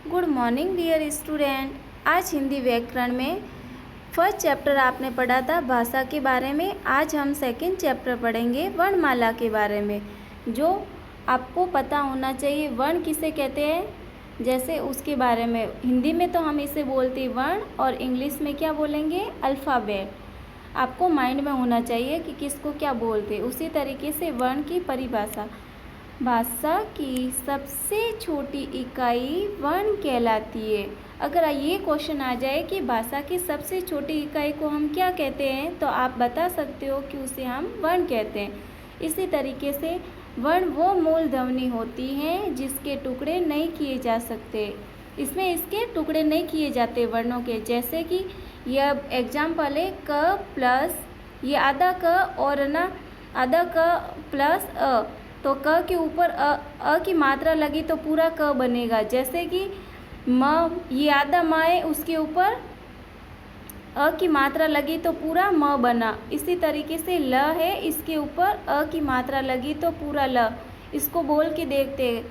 Good morning dear student. आज हिंदी व्याकरण में फर्स्ट चैप्टर आपने पढ़ा था भाषा के बारे में। आज हम सेकंड चैप्टर पढ़ेंगे वर्णमाला के बारे में, जो आपको पता होना चाहिए। वर्ण किसे कहते हैं, जैसे उसके बारे में हिंदी में तो हम इसे बोलते हैं वर्ण, और इंग्लिश में क्या बोलेंगे, अल्फ़ाबेट। आपको माइंड में होना चाहिए कि किसको क्या बोलते हैं। उसी तरीके से वर्ण की परिभाषा, भाषा की सबसे छोटी इकाई वर्ण कहलाती है। अगर ये क्वेश्चन आ जाए कि भाषा की सबसे छोटी इकाई को हम क्या कहते हैं, तो आप बता सकते हो कि उसे हम वर्ण कहते हैं। इसी तरीके से वर्ण वो मूल ध्वनि होती हैं जिसके टुकड़े नहीं किए जा सकते। इसमें इसके टुकड़े नहीं किए जाते वर्णों के। जैसे कि यह एग्जाम्पल है क प्लस ये आधा क और ना आधा क प्लस अ, तो क के ऊपर अ की मात्रा लगी तो पूरा क बनेगा। जैसे कि म ये आधा म है, उसके ऊपर अ की मात्रा लगी तो पूरा म बना। इसी तरीके से ल है, इसके ऊपर अ की मात्रा लगी तो पूरा ल। इसको बोल के देखते हैं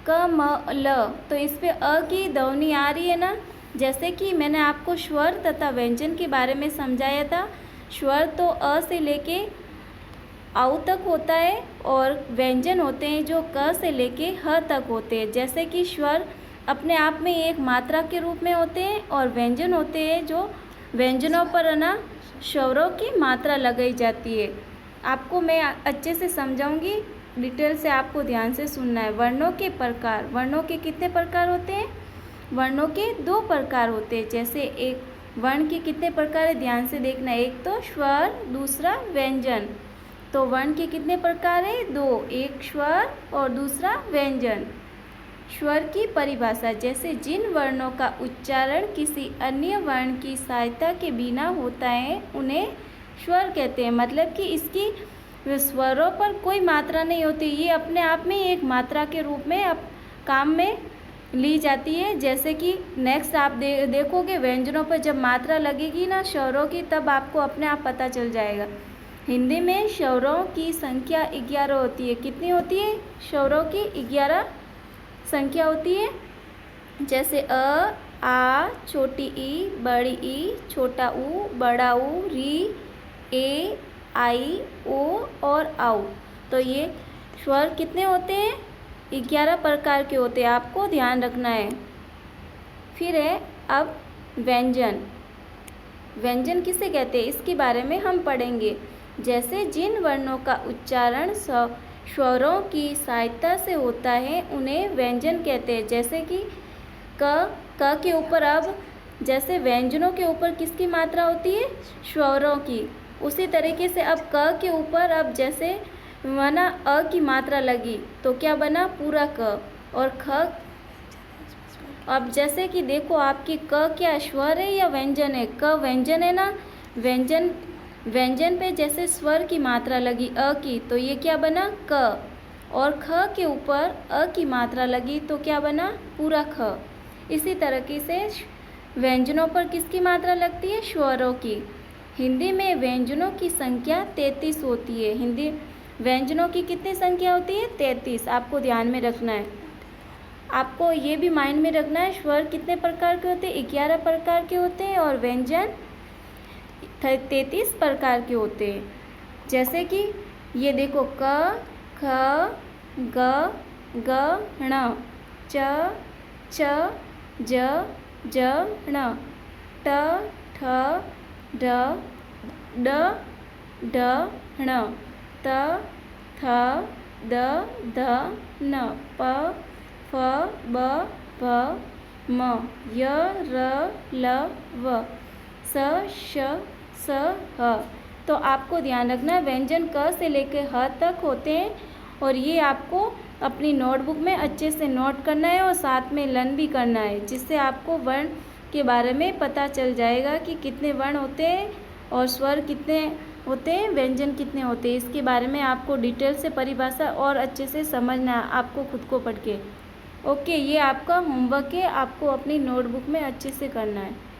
क म ल, तो इस पे अ की ध्वनि आ रही है ना। जैसे कि मैंने आपको स्वर तथा व्यंजन के बारे में समझाया था। स्वर तो अ से लेके आउ तक होता है, और व्यंजन होते हैं जो क से लेके ह तक होते हैं। जैसे कि स्वर अपने आप में एक मात्रा के रूप में होते हैं, और व्यंजन होते हैं जो व्यंजनों पर ना स्वरों की मात्रा लगाई जाती है। आपको मैं अच्छे से समझाऊंगी, डिटेल से आपको ध्यान से सुनना है। वर्णों के प्रकार, वर्णों के कितने प्रकार होते हैं, वर्णों के दो प्रकार होते हैं। जैसे एक वर्ण के कितने प्रकार है, ध्यान से देखना। एक तो स्वर, दूसरा व्यंजन। तो वर्ण के कितने प्रकार है, दो, एक स्वर और दूसरा व्यंजन। स्वर की परिभाषा, जैसे जिन वर्णों का उच्चारण किसी अन्य वर्ण की सहायता के बिना होता है उन्हें स्वर कहते हैं। मतलब कि इसकी स्वरों पर कोई मात्रा नहीं होती, ये अपने आप में एक मात्रा के रूप में अब काम में ली जाती है। जैसे कि नेक्स्ट आप देखोगे व्यंजनों पर जब मात्रा लगेगी ना स्वरों की, तब आपको अपने आप पता चल जाएगा। हिंदी में स्वरों की संख्या 11 होती है। कितनी होती है, स्वरों की 11 संख्या होती है। जैसे अ, आ, छोटी ई, बड़ी ई, छोटा ऊ, बड़ा ऊ, री, ए, आई, ओ और आउ। तो ये स्वर कितने होते हैं, 11 प्रकार के होते हैं। आपको ध्यान रखना है। फिर है अब व्यंजन। व्यंजन किसे कहते हैं, इसके बारे में हम पढ़ेंगे। जैसे जिन वर्णों का उच्चारण स्वरों की सहायता से होता है उन्हें व्यंजन कहते हैं। जैसे कि क के ऊपर अब जैसे व्यंजनों के ऊपर किसकी मात्रा होती है, स्वरों की। उसी तरीके से अब क के ऊपर अब जैसे बना अ की मात्रा लगी तो क्या बना, पूरा क। और ख अब जैसे कि देखो आपकी क क्या स्वर है या व्यंजन है, क व्यंजन है ना। व्यंजन पे जैसे स्वर की मात्रा लगी अ की तो ये क्या बना, क। और ख के ऊपर अ की मात्रा लगी तो क्या बना, पूरा ख। इसी तरीके से व्यंजनों पर किसकी मात्रा लगती है, स्वरों की। हिंदी में व्यंजनों की संख्या 33 होती है। हिंदी व्यंजनों की कितनी संख्या होती है, 33। आपको ध्यान में रखना है। आपको ये भी माइंड में रखना है, स्वर कितने प्रकार के होते हैं, 11 प्रकार के होते हैं, और व्यंजन 33 प्रकार के होते हैं। जैसे कि ये देखो क, ख, ग, ङ, च, छ, ज, ण, ट, ठ, ड, ढ, ण, त, थ, द, ध, न, प, फ, ब, भ, म, य, र, ल, व, स, श, स, ह। तो आपको ध्यान रखना है व्यंजन क से लेकर ह तक होते हैं, और ये आपको अपनी नोटबुक में अच्छे से नोट करना है और साथ में लर्न भी करना है, जिससे आपको वर्ण के बारे में पता चल जाएगा कि कितने वर्ण होते हैं और स्वर कितने होते हैं, व्यंजन कितने होते हैं। इसके बारे में आपको डिटेल से परिभाषा और अच्छे से समझना है, आपको खुद को पढ़ के। ओके, ये आपका होमवर्क है, आपको अपनी नोटबुक में अच्छे से करना है।